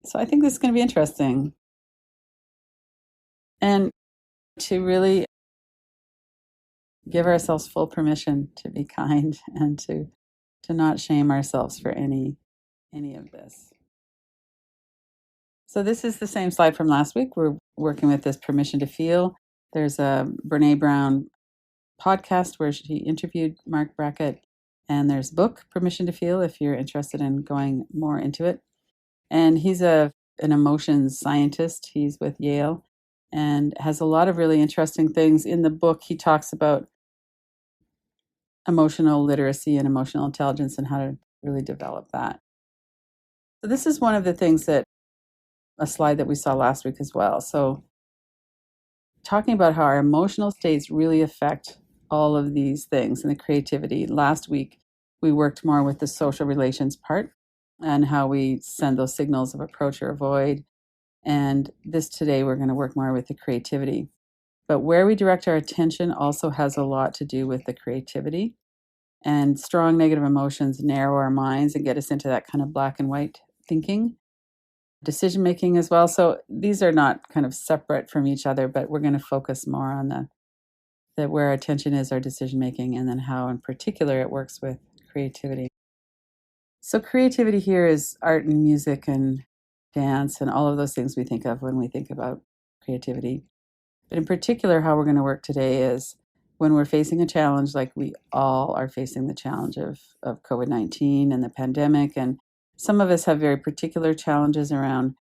So I think this is going to be interesting. And to really give ourselves full permission to be kind and to not shame ourselves for any of this. So this is the same slide from last week. We're working with this permission to feel. There's a Brene Brown podcast where she interviewed Mark Brackett, and there's a book, Permission to Feel, if you're interested in going more into it. And he's an emotions scientist. He's with Yale and has a lot of really interesting things. In the book, he talks about emotional literacy and emotional intelligence and how to really develop that. So this is one of the things that a slide that we saw last week as well. So talking about how our emotional states really affect all of these things and the creativity. Last week, we worked more with the social relations part and how we send those signals of approach or avoid. And this today, we're going to work more with the creativity. But where we direct our attention also has a lot to do with the creativity. And strong negative emotions narrow our minds and get us into that kind of black and white thinking, decision making as well. So these are not kind of separate from each other, but we're going to focus more on that where our attention is, our decision making, and then how in particular it works with creativity. So creativity here is art and music and dance and all of those things we think of when we think about creativity. But in particular, how we're going to work today is when we're facing a challenge, like we all are facing the challenge of COVID-19 and the pandemic. And some of us have very particular challenges around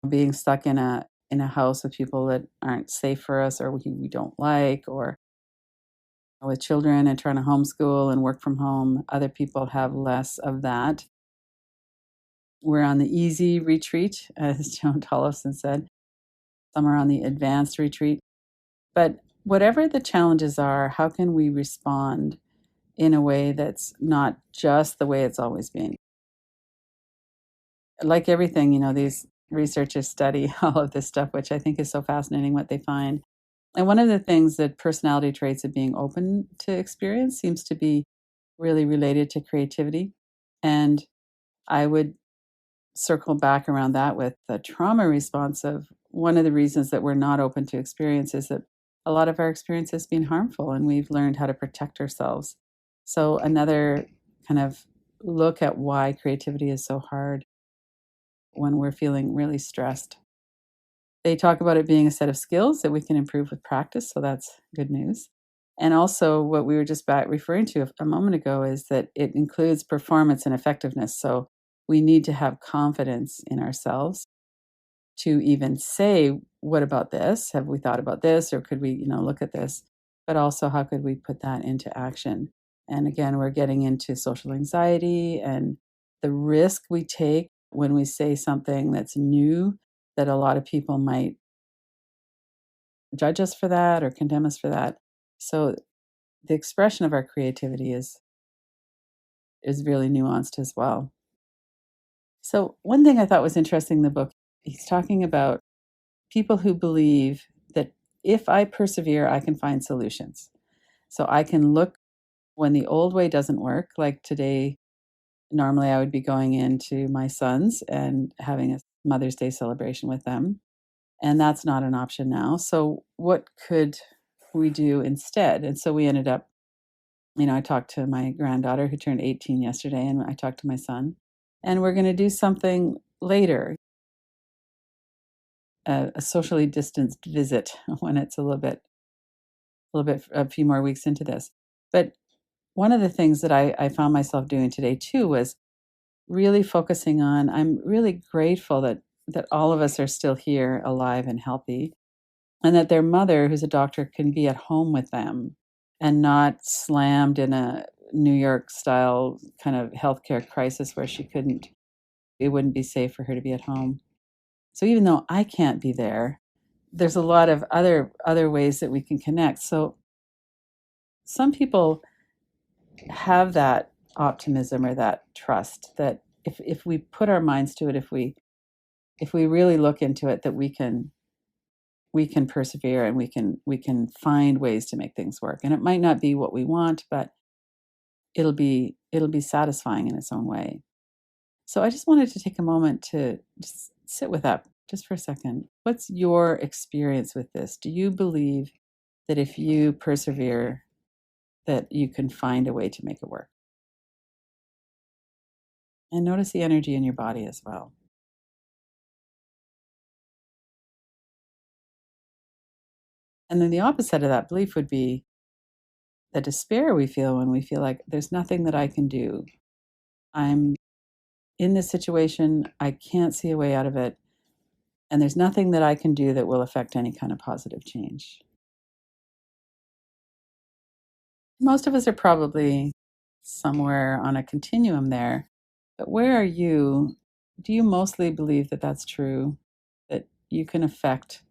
being stuck in a house with people that aren't safe for us or we don't like, or with children and trying to homeschool and work from home. Other people have less of that. We're on the easy retreat, as Joan Tollefson said. Some are on the advanced retreat. But whatever the challenges are, how can we respond in a way that's not just the way it's always been? Like everything, these researchers study all of this stuff, which I think is so fascinating what they find. And one of the things that personality traits of being open to experience seems to be really related to creativity. And I would circle back around that with the trauma response of one of the reasons that we're not open to experience is that a lot of our experience has been harmful and we've learned how to protect ourselves. So another kind of look at why creativity is so hard when we're feeling really stressed. They talk about it being a set of skills that we can improve with practice, so that's good news. And also what we were just referring to a moment ago is that it includes performance and effectiveness. So we need to have confidence in ourselves to even say, what about this? Have we thought about this? Or could we, look at this? But also, how could we put that into action? And again, we're getting into social anxiety and the risk we take when we say something that's new, that a lot of people might judge us for that or condemn us for that. So the expression of our creativity is really nuanced as well. So one thing I thought was interesting in the book, he's talking about people who believe that if I persevere, I can find solutions. So I can look when the old way doesn't work, like today, normally I would be going into my sons and having a Mother's Day celebration with them. And that's not an option now. So what could we do instead? And so we ended up, I talked to my granddaughter who turned 18 yesterday, and I talked to my son, and we're going to do something later, a socially distanced visit when it's a few more weeks into this. But one of the things that I found myself doing today too was really focusing on, I'm really grateful that all of us are still here, alive and healthy, and that their mother, who's a doctor, can be at home with them and not slammed in a New York style kind of healthcare crisis where it wouldn't be safe for her to be at home. So even though I can't be there, there's a lot of other ways that we can connect. So some people have that optimism or that trust that if we put our minds to it, if we really look into it, that we can persevere and we can find ways to make things work. And it might not be what we want, but it'll be satisfying in its own way. So I just wanted to take a moment to just sit with that just for a second. What's your experience with this? Do you believe that if you persevere, that you can find a way to make it work? And notice the energy in your body as well. And then the opposite of that belief would be the despair we feel when we feel like there's nothing that I can do. I'm in this situation, I can't see a way out of it, and there's nothing that I can do that will affect any kind of positive change. Most of us are probably somewhere on a continuum there, but where are you? Do you mostly believe that that's true, that you can affect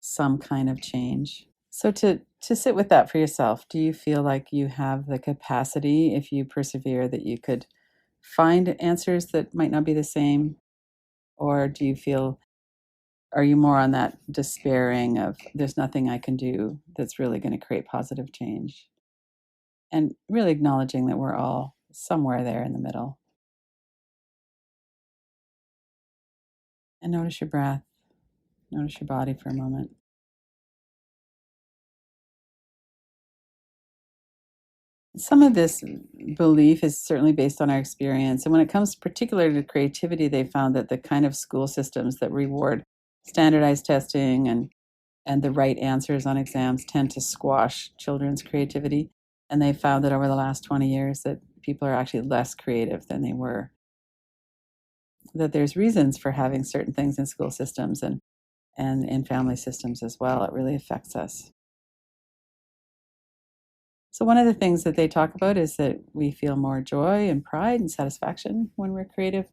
some kind of change? So to sit with that for yourself, do you feel like you have the capacity, if you persevere, that you could find answers that might not be the same? Or do you feel, are you more on that despairing of there's nothing I can do that's really going to create positive change? And really acknowledging that we're all somewhere there in the middle. And notice your breath, notice your body for a moment. Some of this belief is certainly based on our experience. And when it comes particularly to creativity, they found that the kind of school systems that reward standardized testing and the right answers on exams tend to squash children's creativity. And they found that over the last 20 years that people are actually less creative than they were. That there's reasons for having certain things in school systems and in family systems as well. It really affects us. So, one of the things that they talk about is that we feel more joy and pride and satisfaction when we're creative,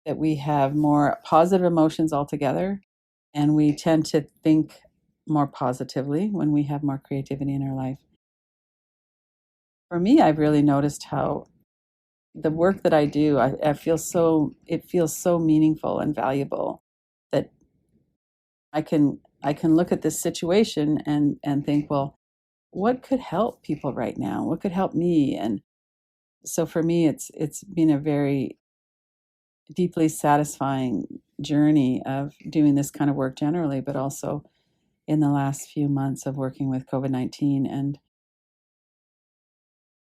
that we have more positive emotions altogether, and we tend to think more positively when we have more creativity in our life. For me, I've really noticed how the work that I do, I feel so, it feels so meaningful and valuable that I can look at this situation and think, well, what could help people right now? What could help me? And so for me, it's been a very deeply satisfying journey of doing this kind of work generally, but also in the last few months of working with COVID-19 and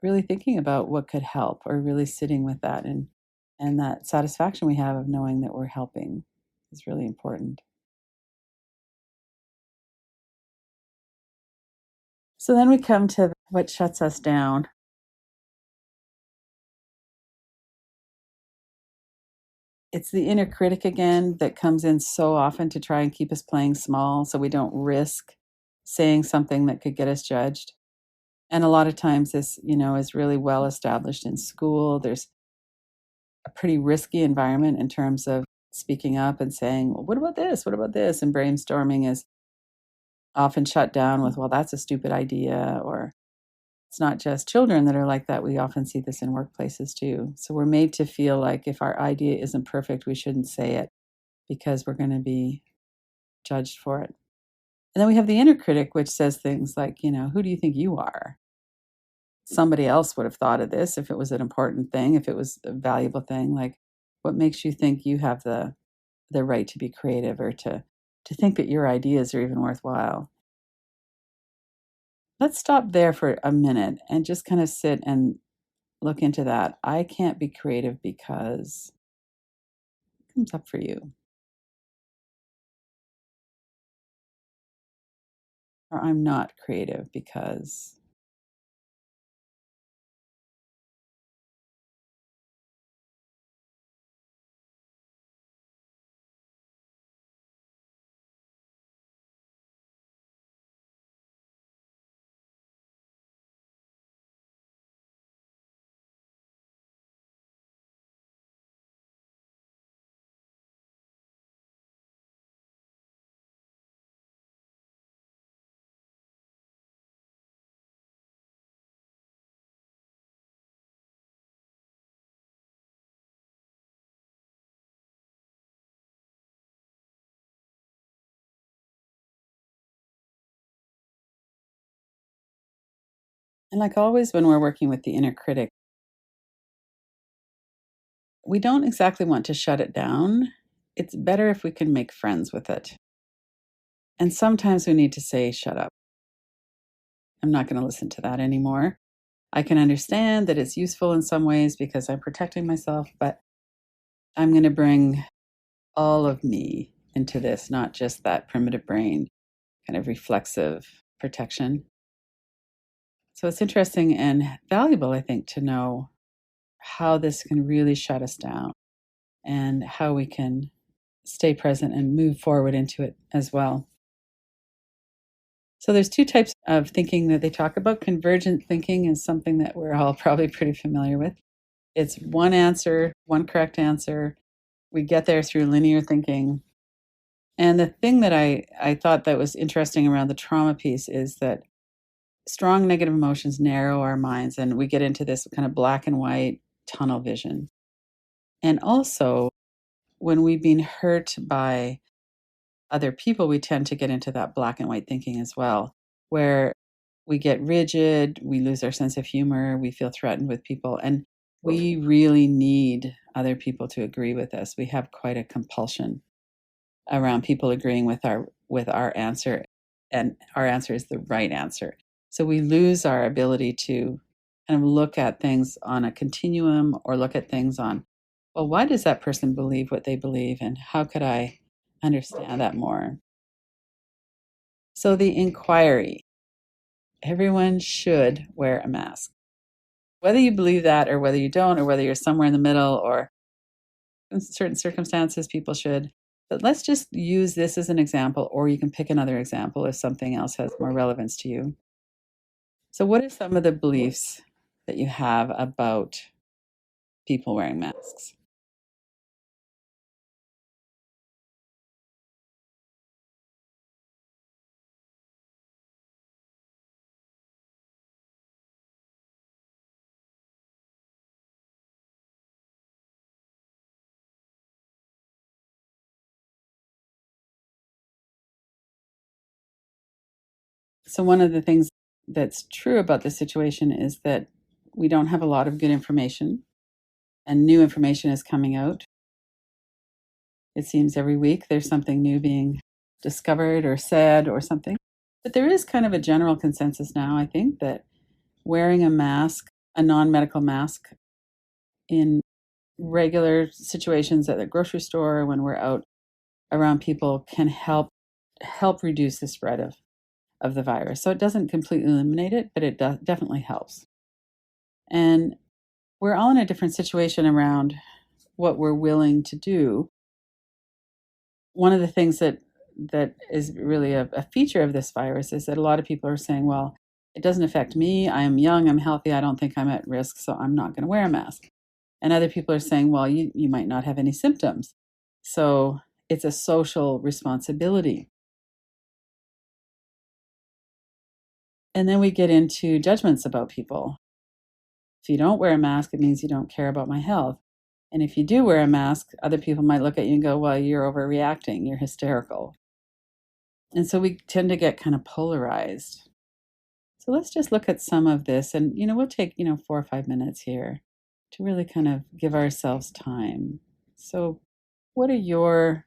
really thinking about what could help, or really sitting with that, and that satisfaction we have of knowing that we're helping is really important. So then we come to what shuts us down. It's the inner critic again that comes in so often to try and keep us playing small so we don't risk saying something that could get us judged. And a lot of times this, is really well established in school. There's a pretty risky environment in terms of speaking up and saying, well, what about this? What about this? And brainstorming is often shut down with, well, that's a stupid idea. Or it's not just children that are like that. We often see this in workplaces too. So we're made to feel like if our idea isn't perfect, we shouldn't say it because we're going to be judged for it. And then we have the inner critic, which says things like, who do you think you are? Somebody else would have thought of this if it was an important thing, if it was a valuable thing. Like, what makes you think you have the right to be creative, or to think that your ideas are even worthwhile? Let's stop there for a minute and just kind of sit and look into that. I can't be creative because it comes up for you, or I'm not creative because. And like always, when we're working with the inner critic, we don't exactly want to shut it down. it's better if we can make friends with it. And sometimes we need to say, shut up. I'm not going to listen to that anymore. I can understand that it's useful in some ways because I'm protecting myself, but I'm going to bring all of me into this, not just that primitive brain kind of reflexive protection. So it's interesting and valuable, I think, to know how this can really shut us down and how we can stay present and move forward into it as well. So there's two types of thinking that they talk about. Convergent thinking is something that we're all probably pretty familiar with. It's one answer, one correct answer. We get there through linear thinking. And the thing that I thought that was interesting around the trauma piece is that strong negative emotions narrow our minds and we get into this kind of black and white tunnel vision. And also, when we've been hurt by other people, we tend to get into that black and white thinking as well, where we get rigid, we lose our sense of humor, we feel threatened with people, and we really need other people to agree with us. We have quite a compulsion around people agreeing with our answer, and our answer is the right answer. So we lose our ability to kind of look at things on a continuum or look at things on, well, why does that person believe what they believe and how could I understand that more? So the inquiry, everyone should wear a mask. Whether you believe that or whether you don't, or whether you're somewhere in the middle, or in certain circumstances, people should. But let's just use this as an example, or you can pick another example if something else has more relevance to you. So, what are some of the beliefs that you have about people wearing masks? So, one of the things that's true about this situation is that we don't have a lot of good information, and new information is coming out. It seems every week there's something new being discovered or said or something. But there is kind of a general consensus now, I think, that wearing a mask, a non medical mask, in regular situations at the grocery store, when we're out around people, can help reduce the spread of the virus. So it doesn't completely eliminate it, but it definitely helps. And we're all in a different situation around what we're willing to do. One of the things that is really a feature of this virus is that a lot of people are saying, well, it doesn't affect me. I am young, I'm healthy, I don't think I'm at risk, so I'm not going to wear a mask. And other people are saying, well, you might not have any symptoms. So it's a social responsibility. And then we get into judgments about people. If you don't wear a mask, it means you don't care about my health. And if you do wear a mask, other people might look at you and go, well, you're overreacting, you're hysterical. And so we tend to get kind of polarized. So let's just look at some of this. And, we'll take, 4 or 5 minutes here to really kind of give ourselves time. So what are your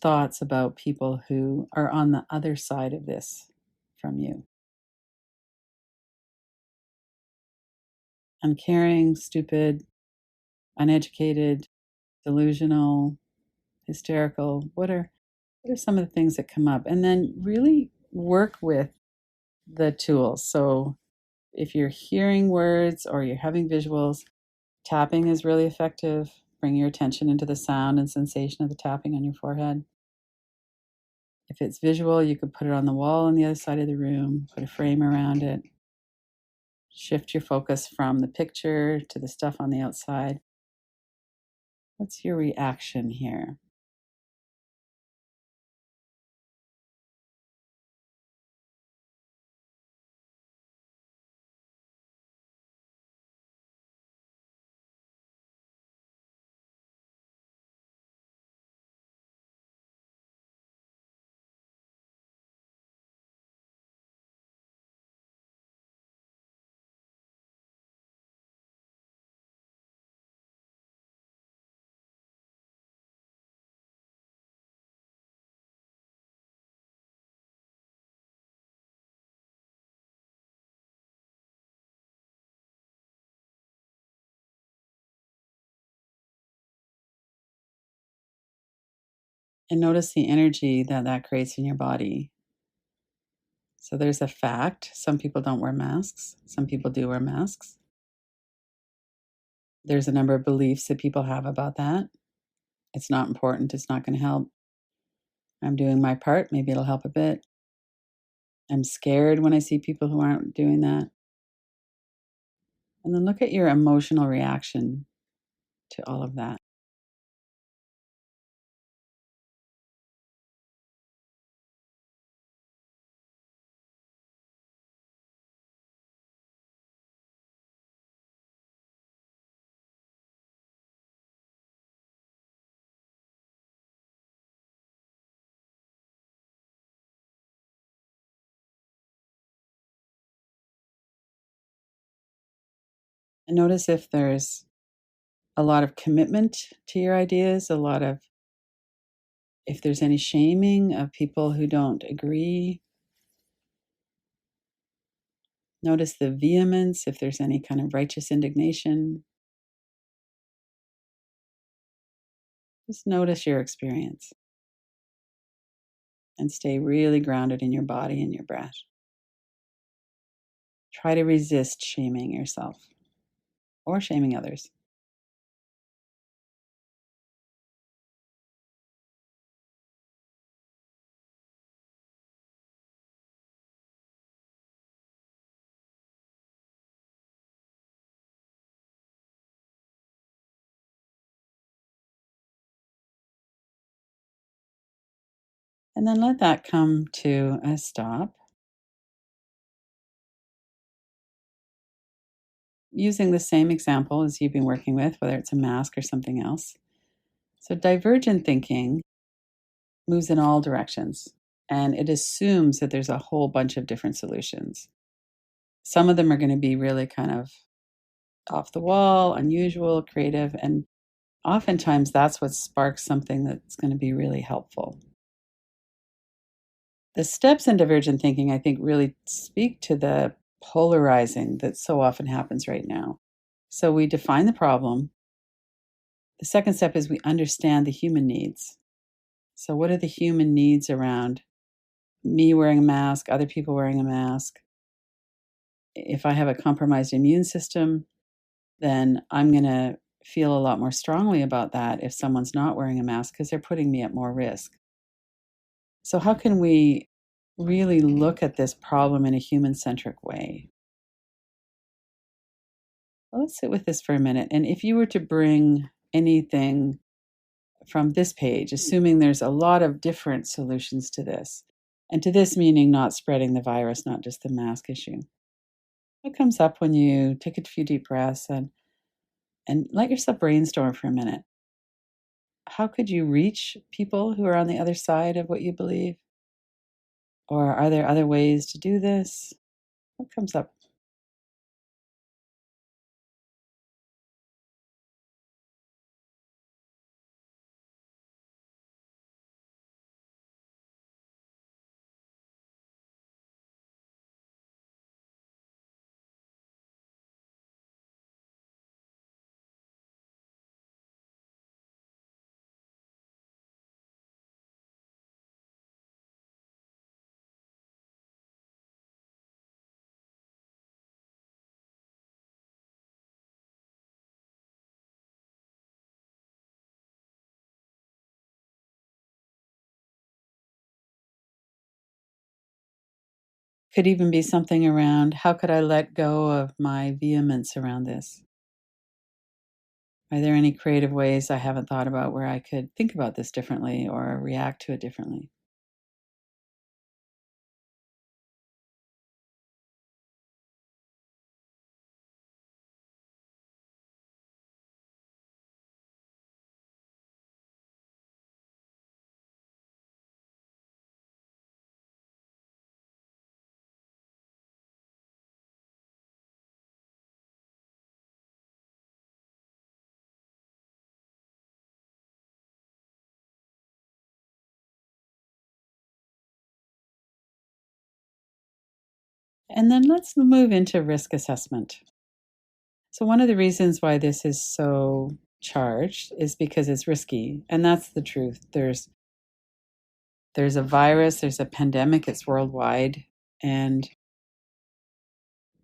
thoughts about people who are on the other side of this from you? Uncaring, stupid, uneducated, delusional, hysterical. What are some of the things that come up? And then really work with the tools. So if you're hearing words or you're having visuals, tapping is really effective. Bring your attention into the sound and sensation of the tapping on your forehead. If it's visual, you could put it on the wall on the other side of the room, put a frame around it. Shift your focus from the picture to the stuff on the outside. What's your reaction here? And notice the energy that that creates in your body. So there's a fact. Some people don't wear masks. Some people do wear masks. There's a number of beliefs that people have about that. It's not important. It's not going to help. I'm doing my part. Maybe it'll help a bit. I'm scared when I see people who aren't doing that. And then look at your emotional reaction to all of that. And notice if there's a lot of commitment to your ideas, a lot of, if there's any shaming of people who don't agree. Notice the vehemence, if there's any kind of righteous indignation. Just notice your experience and stay really grounded in your body and your breath. Try to resist shaming yourself or shaming others. And then let that come to a stop. Using the same example as you've been working with, whether it's a mask or something else. So, divergent thinking moves in all directions and it assumes that there's a whole bunch of different solutions. Some of them are going to be really kind of off the wall, unusual, creative, and oftentimes that's what sparks something that's going to be really helpful. The steps in divergent thinking, I think, really speak to the polarizing that so often happens right now. So we define the problem. The second step is we understand the human needs. So, what are the human needs around me wearing a mask, other people wearing a mask? If I have a compromised immune system, then I'm going to feel a lot more strongly about that if someone's not wearing a mask because they're putting me at more risk. So, how can we really look at this problem in a human centric way? Well, let's sit with this for a minute. And if you were to bring anything from this page, assuming there's a lot of different solutions to this, and to this meaning not spreading the virus, not just the mask issue, what comes up when you take a few deep breaths and let yourself brainstorm for a minute? How could you reach people who are on the other side of what you believe? Or are there other ways to do this? What comes up? Could even be something around how could I let go of my vehemence around this? Are there any creative ways I haven't thought about where I could think about this differently or react to it differently? And then let's move into risk assessment. So, one of the reasons why this is so charged is because it's risky. And that's the truth. There's there's a virus, there's a pandemic, it's worldwide. And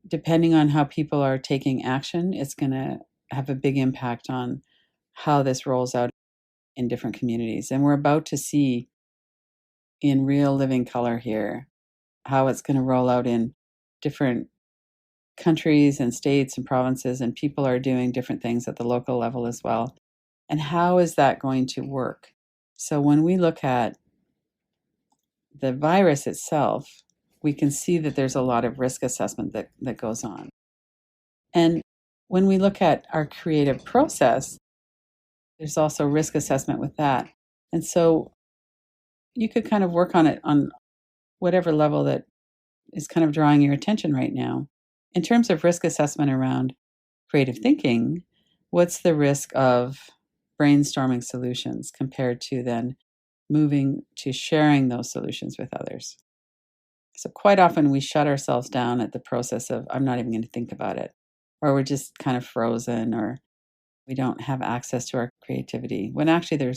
depending on how people are taking action, it's going to have a big impact on how this rolls out in different communities. And we're about to see in real living color here how it's going to roll out in different countries and states and provinces, and people are doing different things at the local level as well. And how is that going to work? So when we look at the virus itself, we can see that there's a lot of risk assessment that goes on. And when we look at our creative process, there's also risk assessment with that. And so you could kind of work on it on whatever level that is kind of drawing your attention right now. In terms of risk assessment around creative thinking, what's the risk of brainstorming solutions compared to then moving to sharing those solutions with others? So quite often we shut ourselves down at the process of, I'm not even going to think about it, or we're just kind of frozen, or we don't have access to our creativity, when actually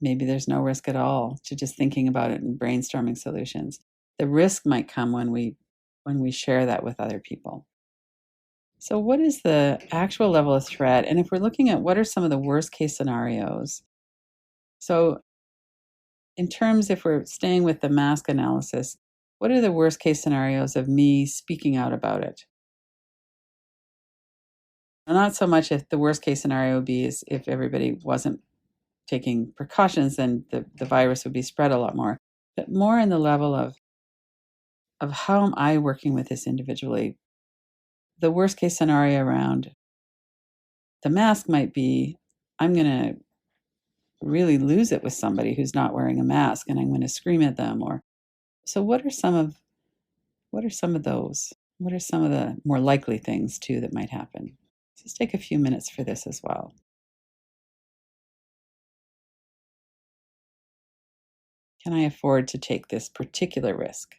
maybe there's no risk at all to just thinking about it and brainstorming solutions. The risk might come when we share that with other people. So what is the actual level of threat? And if we're looking at what are some of the worst case scenarios? So in terms, if we're staying with the mask analysis, what are the worst case scenarios of me speaking out about it? Not so much if the worst case scenario would be is if everybody wasn't taking precautions, then the virus would be spread a lot more, but more in the level of how am I working with this individually? The worst case scenario around the mask might be, I'm going to really lose it with somebody who's not wearing a mask and I'm going to scream at them. Or so what are some of those? What are some of the more likely things too that might happen? Just take a few minutes for this as well. Can I afford to take this particular risk?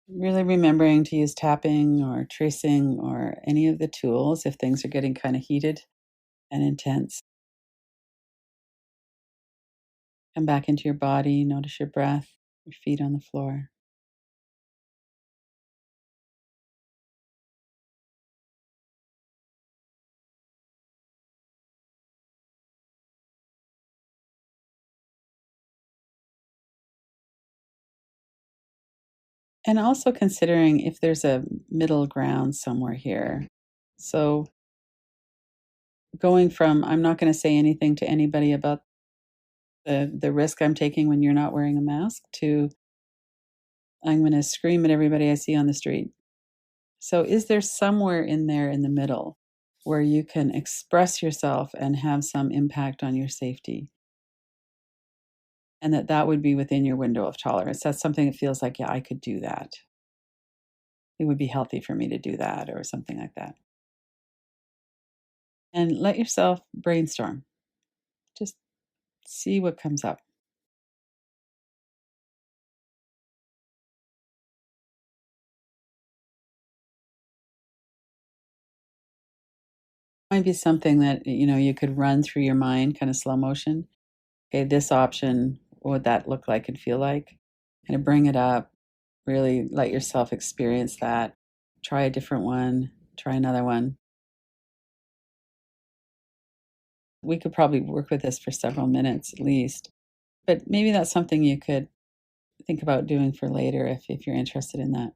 Really remembering to use tapping or tracing or any of the tools if things are getting kind of heated and intense. Come back into your body, notice your breath, your feet on the floor. And also considering if there's a middle ground somewhere here. So going from, I'm not going to say anything to anybody about the risk I'm taking when you're not wearing a mask, to I'm going to scream at everybody I see on the street. So is there somewhere in there in the middle where you can express yourself and have some impact on your safety? And that would be within your window of tolerance. That's something that feels like, yeah, I could do that. It would be healthy for me to do that, or something like that. And let yourself brainstorm. Just see what comes up. Might be something that you could run through your mind, kind of slow motion. Okay, this option, what would that look like and feel like? Kind of bring it up. Really let yourself experience that. Try a different one. Try another one. We could probably work with this for several minutes at least. But maybe that's something you could think about doing for later if you're interested in that.